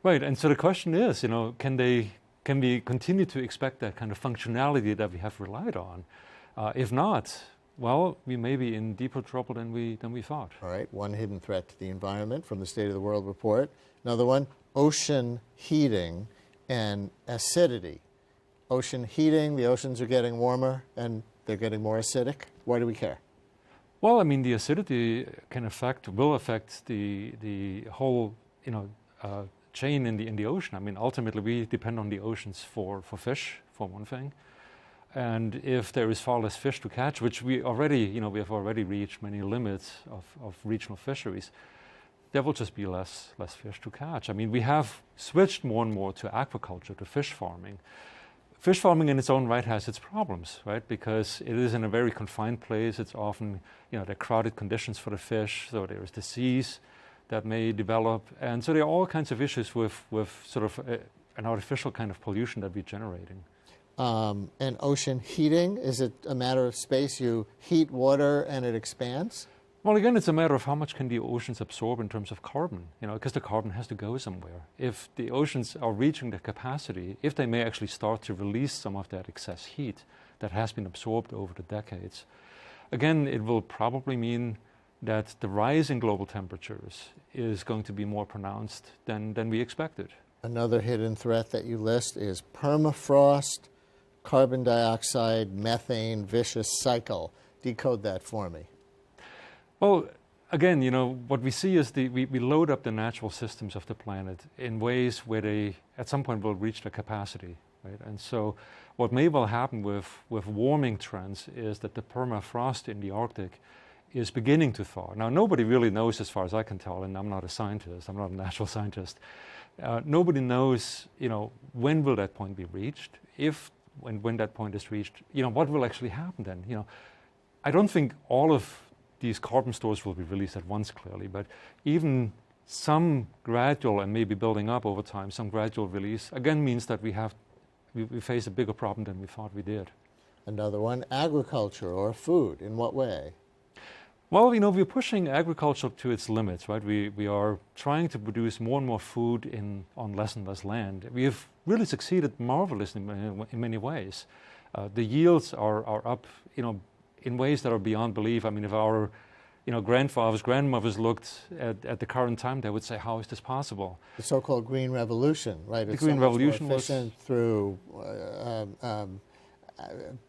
Right, and so the question is, you know, can we continue to expect that kind of functionality that we have relied on? If not, well, we may be in deeper trouble than we thought. All right, one hidden threat to the environment from the State of the World report. Another one, ocean heating and acidity. Ocean heating, the oceans are getting warmer and they're getting more acidic. Why do we care? Well, I mean, the acidity will affect the whole, you know, chain in the ocean. I mean, ultimately, we depend on the oceans for fish, for one thing. And if there is far less fish to catch, which we have already reached many limits of regional fisheries, there will just be less fish to catch. I mean, we have switched more and more to aquaculture, to fish farming. Fish farming in its own right has its problems, right? Because it is in a very confined place. It's often, you know, there are crowded conditions for the fish, so there is disease that may develop. And so there are all kinds of issues with sort of an artificial kind of pollution that we're generating. And ocean heating, is it a matter of space? You heat water and it expands? Well, again, it's a matter of how much can the oceans absorb in terms of carbon, you know, because the carbon has to go somewhere. If the oceans are reaching their capacity, if they may actually start to release some of that excess heat that has been absorbed over the decades, again, it will probably mean that the rise in global temperatures is going to be more pronounced than we expected. Another hidden threat that you list is permafrost, carbon dioxide, methane, vicious cycle. Decode that for me. Well, again, you know, what we see is we load up the natural systems of the planet in ways where they, at some point, will reach their capacity, right? And so what may well happen with warming trends is that the permafrost in the Arctic is beginning to thaw. Now, nobody really knows, as far as I can tell, and I'm not a scientist, I'm not a natural scientist, nobody knows, you know, when will that point be reached? When that point is reached, you know, what will actually happen then? You know, I don't think all of these carbon stores will be released at once, clearly, but even some gradual and maybe building up over time, some gradual release, again, means that we face a bigger problem than we thought we did. Another one, agriculture or food. In what way? Well, you know, we're pushing agriculture to its limits, right? We are trying to produce more and more food on less and less land. We have really succeeded marvelously in many ways. The yields are up, you know, in ways that are beyond belief. I mean, if our, you know, grandmothers looked at the current time, they would say, how is this possible? The so-called Green Revolution, right? The Green Revolution was efficient through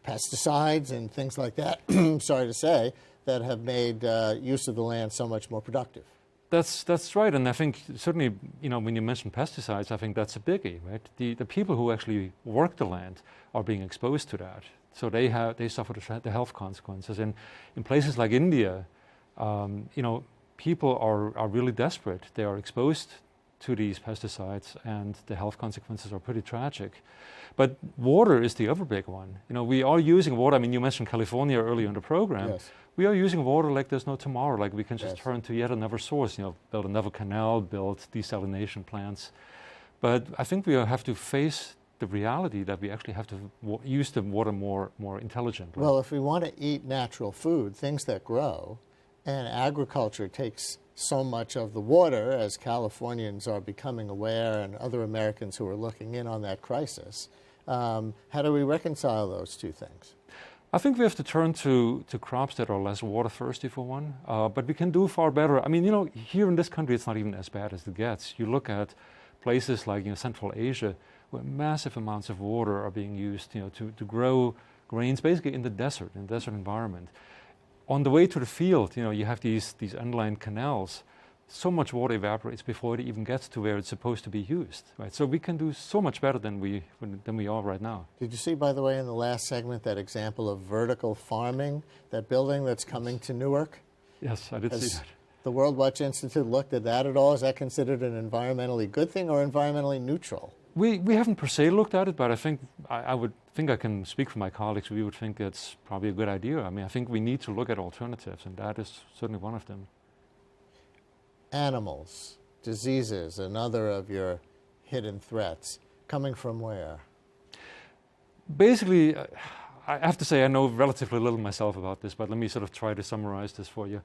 pesticides and things like that, sorry to say, that have made use of the land so much more productive. That's right, and I think certainly, you know, when you mention pesticides, I think that's a biggie, right? The people who actually work the land are being exposed to that, so they suffer the health consequences. And in places like India, you know, people are really desperate. They are exposed to these pesticides, and the health consequences are pretty tragic. But water is the other big one. You know, we are using water. I mean, you mentioned California earlier in the program. Yes. We are using water like there's no tomorrow, like we can just Yes. turn to yet another source, you know, build another canal, build desalination plants. But I think we have to face the reality that we actually have to use the water more intelligently. Well, if we want to eat natural food, things that grow, and agriculture takes so much of the water, as Californians are becoming aware and other Americans who are looking in on that crisis, how do we reconcile those two things? I think we have to turn to crops that are less water thirsty, for one, but we can do far better. I mean, you know, here in this country, it's not even as bad as it gets. You look at places like, you know, Central Asia, where massive amounts of water are being used, you know, to grow grains, basically in the desert environment. On the way to the field, you know, you have these unlined canals. So much water evaporates before it even gets to where it's supposed to be used, right? So we can do so much better than we are right now. Did you see, by the way, in the last segment, that example of vertical farming, that building that's coming to Newark? Yes, I did see that. The World Watch Institute looked at that at all? Is that considered an environmentally good thing or environmentally neutral? We haven't per se looked at it, but I think I would think I can speak for my colleagues. We would think it's probably a good idea. I mean, I think we need to look at alternatives, and that is certainly one of them. Animals, diseases, another of your hidden threats, coming from where? Basically, I have to say I know relatively little myself about this, but let me sort of try to summarize this for you.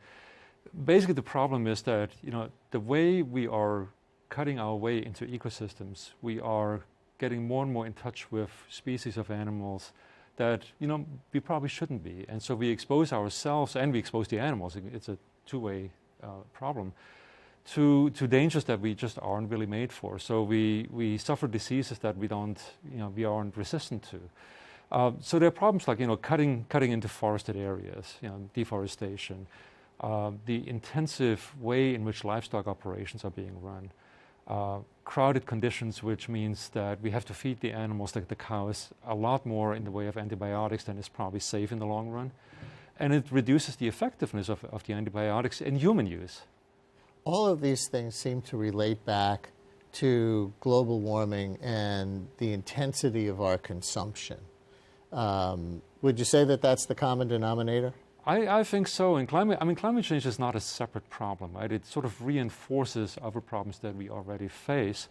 Basically, the problem is that, you know, the way we are cutting our way into ecosystems, we are getting more and more in touch with species of animals that, you know, we probably shouldn't be. And so we expose ourselves and we expose the animals. It's a two-way problem. To dangers that we just aren't really made for. So we suffer diseases that we aren't resistant to. So there are problems like, you know, cutting into forested areas, you know, deforestation, the intensive way in which livestock operations are being run, crowded conditions, which means that we have to feed the animals, like the cows, a lot more in the way of antibiotics than is probably safe in the long run. And it reduces the effectiveness of the antibiotics in human use. All of these things seem to relate back to global warming and the intensity of our consumption. Would you say that that's the common denominator? I think so. And climate change is not a separate problem, right? It sort of reinforces other problems that we already face.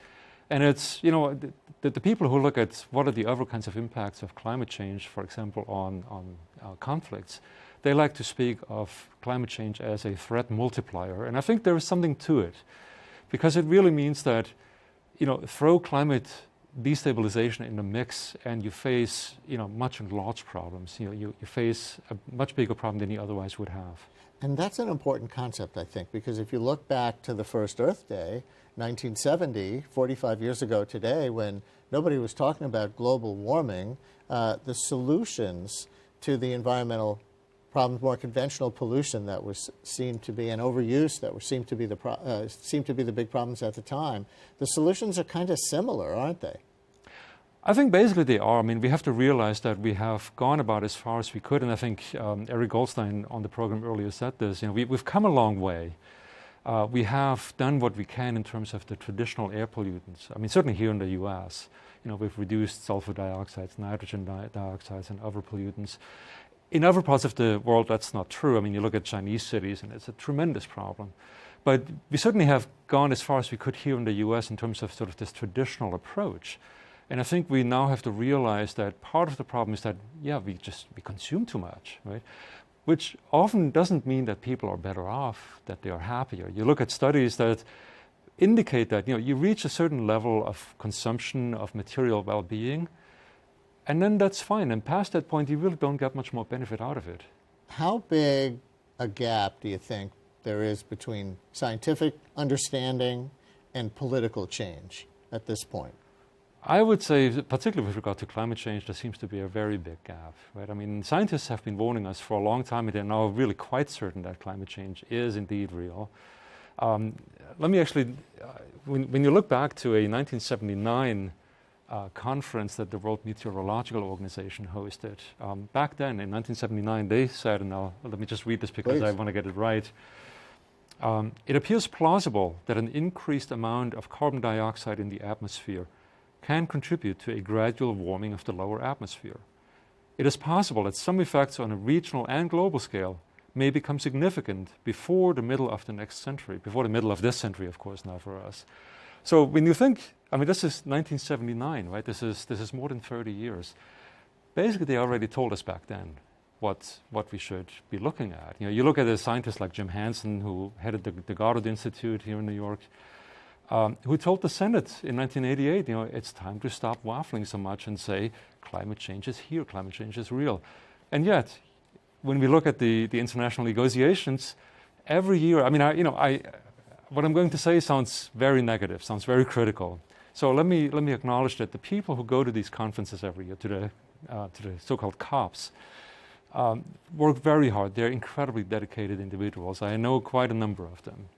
And it's, you know, the people who look at what are the other kinds of impacts of climate change, for example, on conflicts, they like to speak of climate change as a threat multiplier. And I think there is something to it, because it really means that, you know, throw climate destabilization in the mix and you face, you know, much enlarged problems. You know, you face a much bigger problem than you otherwise would have. And that's an important concept, I think, because if you look back to the first Earth Day, 1970, 45 years ago today, when nobody was talking about global warming, the solutions to the environmental problems, more conventional pollution that was seen to be, and overuse that were seemed to be the big problems at the time, the solutions are kind of similar, aren't they? I think basically they are. I mean, we have to realize that we have gone about as far as we could, and I think Eric Goldstein on the program earlier said this. You know, we've come a long way. We have done what we can in terms of the traditional air pollutants. I mean, certainly here in the U.S., you know, we've reduced sulfur dioxides, nitrogen dioxides, and other pollutants. In other parts of the world, that's not true. I mean, you look at Chinese cities, and it's a tremendous problem. But we certainly have gone as far as we could here in the U.S. in terms of sort of this traditional approach. And I think we now have to realize that part of the problem is that, yeah, we consume too much, right? Which often doesn't mean that people are better off, that they are happier. You look at studies that indicate that, you know, you reach a certain level of consumption of material well-being, and then that's fine. And past that point, you really don't get much more benefit out of it. How big a gap do you think there is between scientific understanding and political change at this point? I would say, particularly with regard to climate change, there seems to be a very big gap, right? I mean, scientists have been warning us for a long time, and they're now really quite certain that climate change is indeed real. Let me actually, when you look back to a 1979 conference that the World Meteorological Organization hosted, back then in 1979, they said, and let me just read this because I want to get it right. It appears plausible that an increased amount of carbon dioxide in the atmosphere can contribute to a gradual warming of the lower atmosphere. It is possible that some effects on a regional and global scale may become significant before the middle of the next century, before the middle of this century, of course, now for us. So when you think, I mean, this is 1979, right? This is more than 30 years. Basically, they already told us back then what we should be looking at. You know, you look at a scientist like Jim Hansen, who headed the Goddard Institute here in New York, who told the Senate in 1988, you know, it's time to stop waffling so much and say climate change is here, climate change is real. And yet, when we look at the international negotiations, every year, I mean, what I'm going to say sounds very negative, sounds very critical. So let me acknowledge that the people who go to these conferences every year, to the so-called COPs, work very hard. They're incredibly dedicated individuals. I know quite a number of them.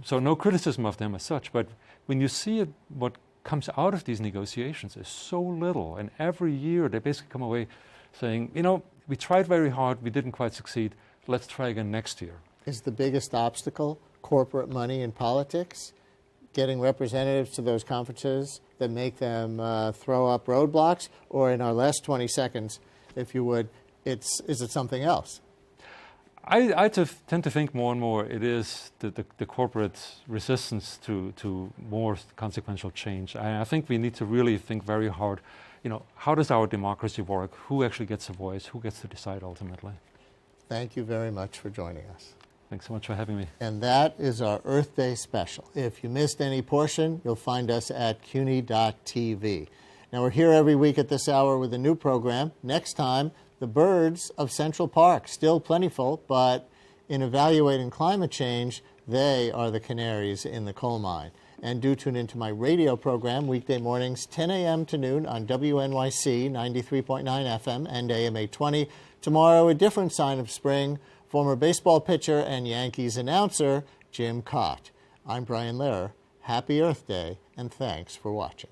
So no criticism of them as such, but when you see it, what comes out of these negotiations is so little, and every year they basically come away saying, you know, we tried very hard, we didn't quite succeed, let's try again next year. Is the biggest obstacle corporate money in politics? Getting representatives to those conferences that make them throw up roadblocks? Or in our last 20 seconds, if you would, is it something else? I tend to think more and more it is the corporate resistance to more consequential change. I think we need to really think very hard, you know, how does our democracy work? Who actually gets a voice? Who gets to decide ultimately? Thank you very much for joining us. Thanks so much for having me. And that is our Earth Day special. If you missed any portion, you'll find us at CUNY.tv. Now, we're here every week at this hour with a new program. Next time, the birds of Central Park, still plentiful, but in evaluating climate change, they are the canaries in the coal mine. And do tune into my radio program weekday mornings, 10 a.m. to noon on WNYC 93.9 FM and AM 820. Tomorrow, a different sign of spring, former baseball pitcher and Yankees announcer Jim Cott. I'm Brian Lehrer. Happy Earth Day, and thanks for watching.